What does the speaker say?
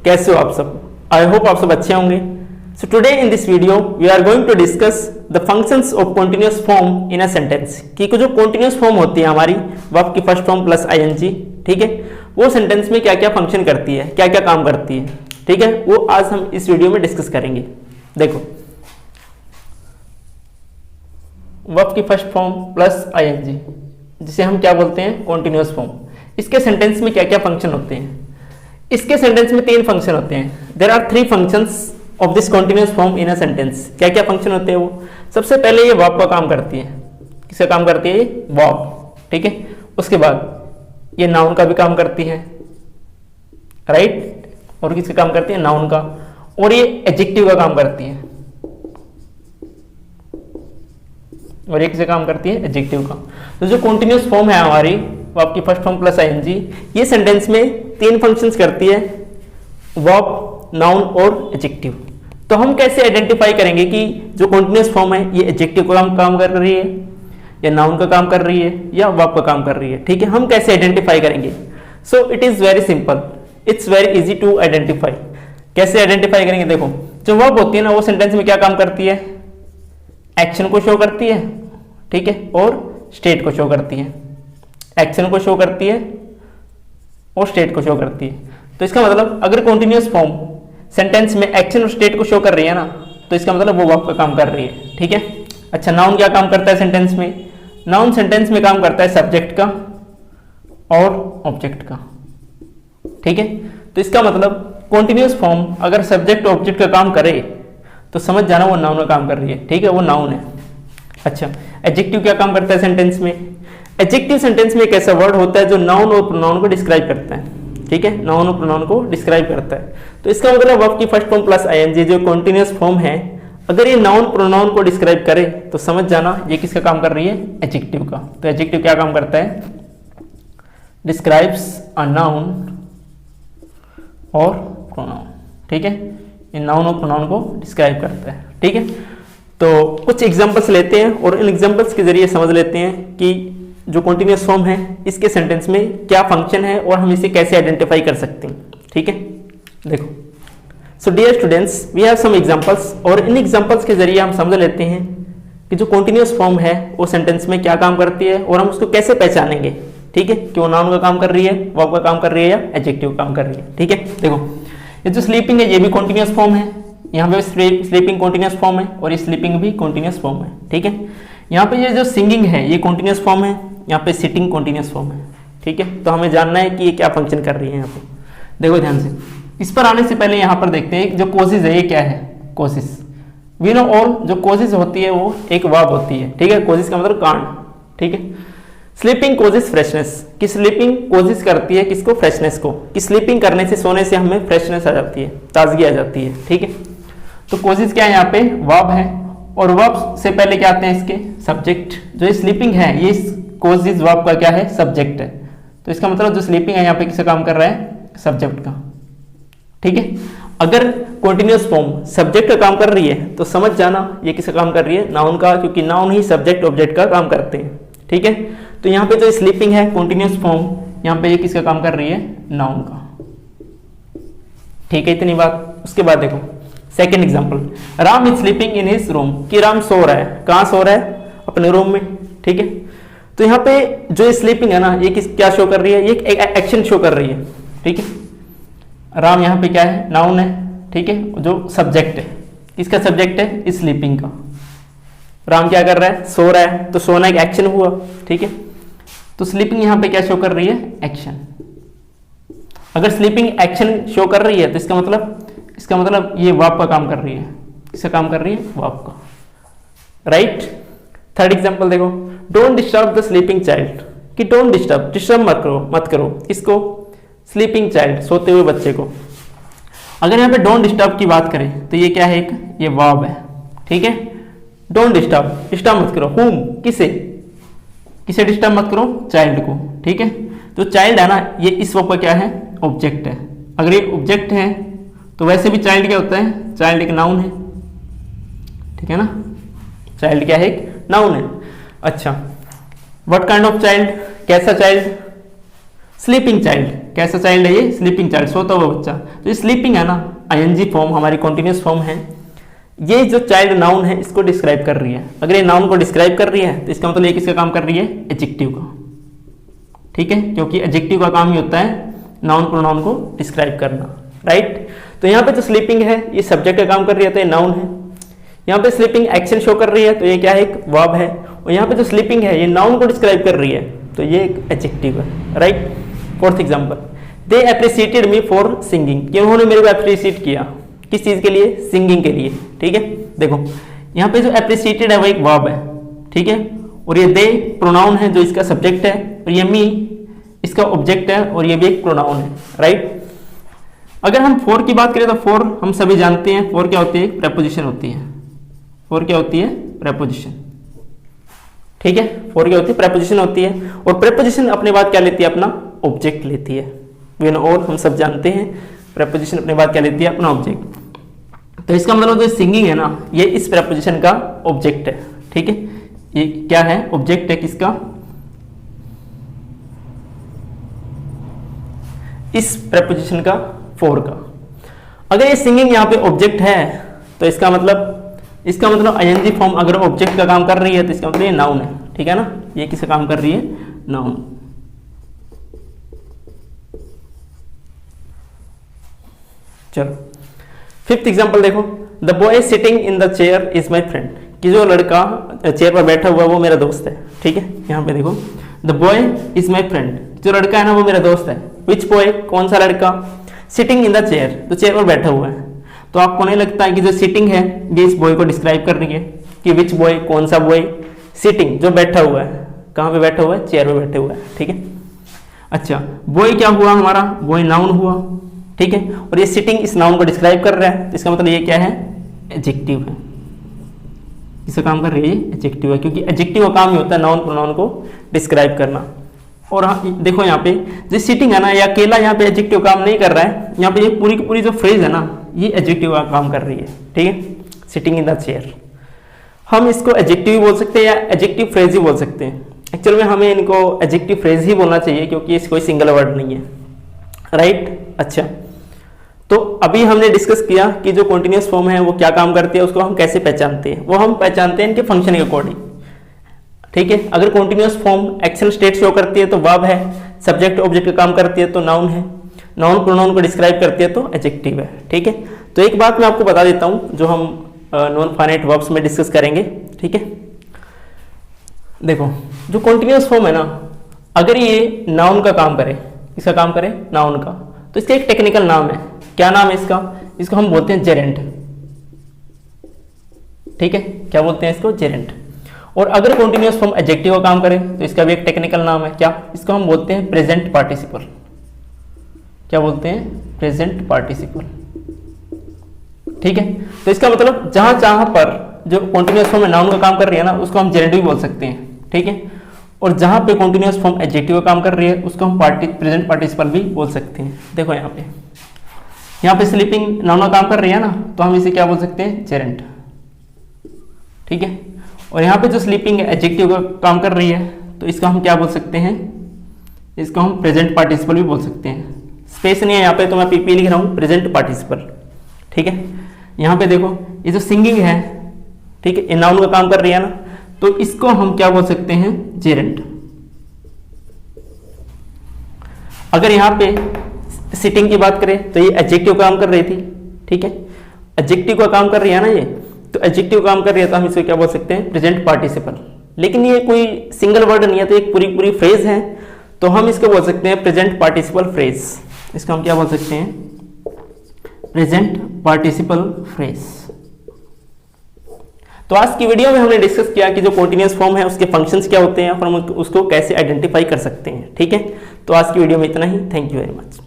कैसे हो आप सब? आई होप आप सब अच्छे होंगे। So today in this video we are going to discuss the functions of continuous form in a sentence. कि जो कॉन्टिन्यूअस फॉर्म होती है हमारी वर्ब की फर्स्ट फॉर्म प्लस आईएनजी, ठीक है, वो सेंटेंस में क्या क्या फंक्शन करती है, क्या क्या काम करती है, ठीक है, वो आज हम इस वीडियो में डिस्कस करेंगे। देखो, वर्ब की फर्स्ट फॉर्म प्लस आईएनजी, जिसे हम क्या बोलते हैं, कॉन्टिन्यूअस फॉर्म। इसके सेंटेंस में क्या क्या फंक्शन होते हैं? इसके सेंटेंस में 3 फंक्शन होते हैं। There are 3 functions of this continuous form in a sentence. क्या क्या फंक्शन होते हैं वो? सबसे पहले ये वर्ब का काम करती है। किसका काम करती है? ये वर्ब, ठीक है। उसके बाद ये नाउन का भी काम करती है, राइट। और किसका काम करती है? नाउन का। और ये एडजेक्टिव का काम करती है। और एक से काम करती है एडजेक्टिव का। तो जो कॉन्टिन्यूअस फॉर्म है हमारी वर्ब की फर्स्ट फॉर्म प्लस आईएनजी, ये सेंटेंस में 3 फंक्शंस करती है, वर्ब, नाउन और एडजेक्टिव। तो हम कैसे आइडेंटिफाई करेंगे कि जो कॉन्टिन्यूअस फॉर्म है ये एडजेक्टिव का काम कर रही है, या नाउन का काम कर रही है, या वर्ब का काम कर रही है, ठीक है। हम कैसे आइडेंटिफाई करेंगे? So it is very simple, it's very easy to identify. कैसे आइडेंटिफाई करेंगे? देखो, जो वर्ब होती है ना, वो सेंटेंस में क्या काम करती है? एक्शन को शो करती है, ठीक है, और स्टेट को शो करती है। एक्शन को शो करती है और स्टेट को शो करती है। तो इसका मतलब अगर कॉन्टिन्यूअस फॉर्म सेंटेंस में एक्शन और स्टेट को शो कर रही है ना, तो इसका मतलब वो वर्ब का काम कर रही है, ठीक है। अच्छा, नाउन क्या काम करता है सेंटेंस में? नाउन सेंटेंस में काम करता है सब्जेक्ट का और ऑब्जेक्ट का, ठीक है। तो इसका मतलब कॉन्टिन्यूअस फॉर्म अगर सब्जेक्ट और ऑब्जेक्ट का काम करे तो समझ जाना वो नाउन का काम कर रही है, ठीक है, वो नाउन है। अच्छा, एडजेक्टिव क्या काम करता है सेंटेंस में? एडजेक्टिव सेंटेंस में एक ऐसा वर्ड होता है जो नाउन और प्रोनाउन को डिस्क्राइब करता है, ठीक है, नाउन और प्रोनाउन को डिस्क्राइब करता है। तो इसका मतलब वर्ब की फर्स्ट फॉर्म प्लस आईएनजी जो कॉन्टिन्यूअस फॉर्म है, अगर ये नाउन प्रोनाउन को डिस्क्राइब करे तो समझ जाना ये किसका काम कर रही है? एडजेक्टिव का। तो एडजेक्टिव क्या काम करता है? डिस्क्राइब्स अ नाउन और प्रोनाउन, ठीक है, ये नाउन और प्रोनाउन को डिस्क्राइब करता है, ठीक है। तो कुछ एग्जांपल्स लेते हैं और इन एग्जांपल्स के जरिए समझ लेते हैं कि जो कॉन्टिन्यूअस फॉर्म है इसके सेंटेंस में क्या फंक्शन है और हम इसे कैसे आइडेंटिफाई कर सकते हैं, ठीक है। देखो, so dear students, we have some examples, और इन एग्जांपल्स के जरिए हम समझ लेते हैं कि जो कॉन्टिन्यूअस फॉर्म है वो सेंटेंस में क्या काम करती है और हम उसको कैसे पहचानेंगे, ठीक है, कि वो नाउन का काम कर रही है, वर्ब का काम कर रही है, या एडजेक्टिव काम कर रही है, ठीक है। देखो, ये जो स्लीपिंग है ये भी कॉन्टिन्यूअस फॉर्म है। यहाँ पे स्लीपिंग कॉन्टिन्यूअस फॉर्म है और ये स्लीपिंग भी कॉन्टिन्यूअस फॉर्म है, ठीक है। यहाँ पे ये जो सिंगिंग है ये कॉन्टिन्यूअस फॉर्म है, यहाँ पे सिटिंग कॉन्टिन्यूअस फॉर्म है, ठीक है। तो हमें जानना है कि ये क्या फंक्शन कर रही है यहाँ पे। देखो ध्यान से, इस पर आने से पहले यहाँ पर देखते हैं जो कोसिस है ये क्या है? कोसिस, वी नो ऑल, जो कोसिस होती है वो एक वर्ब होती है, ठीक है। कोसिस का मतलब कांड, ठीक है। स्लीपिंग कोजिस फ्रेशनेस, कि स्लीपिंग कोजिस करती है किसको? फ्रेशनेस को। कि स्लीपिंग करने से, सोने से हमें फ्रेशनेस आ जाती है, ताजगी आ जाती है, ठीक है। तो कोजिस क्या है? यहाँ पे वर्ब है, और वर्ब से पहले क्या आते हैं इसके? सब्जेक्ट। जो स्लीपिंग है ये कोजिस वर्ब का क्या है? सब्जेक्ट है। तो इसका मतलब जो स्लीपिंग है यहाँ पे किसका काम कर रहा है? सब्जेक्ट का, ठीक है। अगर कॉन्टिन्यूअस फॉर्म सब्जेक्ट का काम कर रही है तो समझ जाना ये किसका काम कर रही है? नाउन का, क्योंकि नाउन ही सब्जेक्ट ऑब्जेक्ट का काम करते हैं, ठीक है। तो यहाँ पे जो स्लीपिंग है कॉन्टिन्यूअस फॉर्म, यहाँ पे ये किसका काम कर रही है? नाउन का, ठीक है। इतनी बात। उसके बाद देखो second example, Ram is sleeping in his room, कि राम सो रहा है। कहाँ सो रहा है? अपने रूम में, ठीक है। तो यहाँ पे जो स्लीपिंग है ना, ये क्या शो कर रही है? ये एक एक्शन शो कर रही है, ठीक है। राम यहाँ पे क्या है? नाउन है, ठीक है, जो सब्जेक्ट है। किसका सब्जेक्ट है? स्लीपिंग का। राम क्या कर रहा है? सो रहा है, तो सोना एक एक्शन हुआ, ठीक है। तो स्लीपिंग यहाँ पे क्या शो कर रही है? एक्शन। अगर स्लीपिंग एक्शन शो कर रही है तो इसका मतलब ये वर्ब का काम कर रही है। किसका काम कर रही है? वर्ब का, राइट। थर्ड एग्जांपल देखो, don't disturb the sleeping child, कि डोंट डिस्टर्ब मत करो इसको? स्लीपिंग चाइल्ड, सोते हुए बच्चे को। अगर यहाँ पे डोंट डिस्टर्ब की बात करें तो ये क्या है? ये वर्ब है, ठीक है। डोंट डिस्टर्ब मत करो, हुम, किसे डिस्टर्ब मत करो? चाइल्ड को, ठीक है। तो चाइल्ड है ना, ये इस वर्ब का क्या है? ऑब्जेक्ट है। अगर ये ऑब्जेक्ट है तो वैसे भी चाइल्ड क्या होता है? चाइल्ड एक नाउन है, ठीक है ना। चाइल्ड क्या है? एक नाउन है। अच्छा, व्हाट काइंड ऑफ चाइल्ड, कैसा चाइल्ड? स्लीपिंग चाइल्ड, कैसा चाइल्ड है ये? स्लीपिंग चाइल्ड, सोता हुआ बच्चा। तो ये स्लीपिंग है ना, आईएनजी फॉर्म हमारी कॉन्टिन्यूस फॉर्म है, ये जो चाइल्ड नाउन है इसको डिस्क्राइब कर रही है। अगर ये नाउन को डिस्क्राइब कर रही है तो इसका मतलब ये किसका काम कर रही है? एडजेक्टिव का, ठीक है, क्योंकि एडजेक्टिव का काम ही होता है नाउन प्रोनाउन को डिस्क्राइब करना, राइट। तो यहाँ पे जो स्लीपिंग है ये सब्जेक्ट का काम कर रही है तो ये नाउन है। यहाँ पे स्लीपिंग एक्शन शो कर रही है तो ये क्या है? एक वर्ब है। और यहाँ पे जो स्लीपिंग है ये नाउन को डिस्क्राइब कर रही है तो ये एक एडजेक्टिव है, right. Fourth example, they appreciated me for singing, कि उन्होंने मेरे को अप्रिशिएट किया, किस चीज के लिए? सिंगिंग के लिए, ठीक है। देखो यहाँ पे जो अप्रिशिएटेड है वो एक वर्ब है, ठीक है, और ये दे प्रोनाउन है जो इसका सब्जेक्ट है, और ये मी इसका ऑब्जेक्ट है, और ये भी एक प्रोनाउन है, राइट। अगर हम फॉर की बात करें तो फॉर हम सभी जानते हैं फॉर क्या होती है? प्रेपोजिशन होती है। फॉर क्या होती है? प्रेपोजिशन, ठीक है। फॉर क्या होती है? प्रेपोजिशन होती है, और प्रेपोजिशन अपने बाद क्या लेती है? अपना ऑब्जेक्ट लेती है। वी नो ऑल, हम सब जानते हैं प्रेपोजिशन अपने बाद क्या लेती है? अपना ऑब्जेक्ट। तो इसका मतलब जो सिंगिंग है ना, ये इस प्रेपोजिशन का ऑब्जेक्ट है, ठीक है। ये क्या है? ऑब्जेक्ट है किसका? इस प्रेपोजिशन का, फॉर का। अगर ये सिंगिंग यहाँ पे ऑब्जेक्ट है तो इसका मतलब आईएनजी फॉर्म अगर ऑब्जेक्ट का काम कर रही है तो इसका मतलब ये नाउन है, ठीक है ना। ये किसका काम कर रही है? नाउन। चलो फिफ्थ एग्जांपल देखो, the boy sitting in the chair is my friend, कि जो लड़का चेयर पर बैठा हुआ वो मेरा दोस्त है, ठीक है। यहाँ पे देखो the boy is my friend, जो लड़का है ना वो मेरा दोस्त है। विच बॉय, कौन सा लड़का? सिटिंग इन द चेयर, तो चेयर पर बैठा हुआ है। तो आपको नहीं लगता है कि जो सिटिंग है ये इस बॉय को डिस्क्राइब कर रही है कि विच बॉय, कौन सा बॉय? सिटिंग, जो बैठा हुआ है। कहाँ पे बैठा हुआ है? चेयर पे बैठे हुआ है, ठीक है। अच्छा, बॉय क्या हुआ हमारा? बॉय नाउन हुआ, ठीक है, और ये सिटिंग इस नाउन को डिस्क्राइब कर रहा है, इसका मतलब ये क्या है? एडजेक्टिव है। इसका काम कर रही है एडजेक्टिव है, क्योंकि एडजेक्टिव का काम ही होता है नाउन प्रोनाउन को डिस्क्राइब करना। और देखो यहाँ पे जो सिटिंग है ना, या अकेला यहाँ पे एडजेक्टिव काम नहीं कर रहा है, यहाँ पे ये पूरी की पूरी जो फ्रेज है ना ये एडजेक्टिव का काम कर रही है, ठीक है। सिटिंग इन द चेयर, हम इसको एडजेक्टिव भी बोल सकते हैं या एडजेक्टिव फ्रेज ही बोल सकते हैं। एक्चुअल में हमें इनको एडजेक्टिव फ्रेज ही बोलना चाहिए क्योंकि इसको कोई सिंगल वर्ड नहीं है, राइट। अच्छा, तो अभी हमने डिस्कस किया कि जो कॉन्टिन्यूअस फॉर्म है वो क्या काम करती है, उसको हम कैसे पहचानते हैं। वो हम पहचानते हैं इनके फंक्शन के अकॉर्डिंग, ठीक है। अगर continuous form action state show करती है तो वर्ब है, सब्जेक्ट ऑब्जेक्ट का काम करती है तो नाउन है, नाउन प्रोनाउन को डिस्क्राइब करती है तो एडजेक्टिव है, ठीक है। तो एक बात मैं आपको बता देता हूं जो हम नॉन फाइनाइट वर्ब्स में डिस्कस करेंगे, ठीक है। देखो जो कॉन्टिन्यूअस फॉर्म है ना, अगर ये नाउन का काम करे, इसका काम करे नाउन का, तो इसका एक टेक्निकल नाम है। क्या नाम है इसका? इसको हम बोलते हैं जेरेंट, ठीक है। क्या बोलते हैं इसको? जेरेंट। और अगर कॉन्टिन्यूअस फॉर्म एडजेक्टिव का काम करे तो इसका भी एक टेक्निकल नाम है। क्या? इसको हम बोलते हैं प्रेजेंट पार्टिसिपल। क्या बोलते हैं? प्रेजेंट पार्टिसिपल, ठीक है। तो इसका मतलब जहां जहां पर जो कॉन्टिन्यूअस फॉर्म नाउन का काम कर रही है ना, उसको हम जेरेंट भी बोल सकते हैं, ठीक है। और जहां पे कॉन्टिन्यूअस फॉर्म एडजेक्टिव का काम कर रही है उसको हम प्रेजेंट पार्टिसिपल भी बोल सकते हैं। देखो यहाँ पे स्लीपिंग नाउन का काम कर रही है ना, तो हम इसे क्या बोल सकते हैं? जेरेंट, ठीक है। और यहाँ पे जो स्लीपिंग एडजेक्टिव का काम कर रही है तो इसका हम क्या बोल सकते हैं? इसको हम प्रेजेंट पार्टिसिपल भी बोल सकते हैं। स्पेस नहीं है यहाँ पे तो मैं पीपी लिख रहा हूँ, प्रेजेंट पार्टिसिपल, ठीक है। यहाँ पे देखो ये जो सिंगिंग है, ठीक है, ये नाउन का काम कर रही है ना, तो इसको हम क्या बोल सकते हैं? जेरेंट। अगर यहाँ पे सिटिंग की बात करें तो ये एडजेक्टिव काम कर रही थी, ठीक है, एडजेक्टिव का काम कर रही है ना ये, तो एडजेक्टिव काम कर रही है तो हम इसको क्या बोल सकते हैं? Present participle. लेकिन ये कोई सिंगल वर्ड नहीं है, तो एक पूरी पूरी फ्रेज है, तो हम इसको बोल सकते हैं प्रेजेंट पार्टिसिपल फ्रेज। इसको हम क्या बोल सकते हैं? Present participle phrase. तो आज की वीडियो में हमने डिस्कस किया कि जो कॉन्टिन्यूअस फॉर्म है उसके फंक्शंस क्या होते हैं और हम उसको कैसे आइडेंटिफाई कर सकते हैं, ठीक है। तो आज की वीडियो में इतना ही। Thank you very much.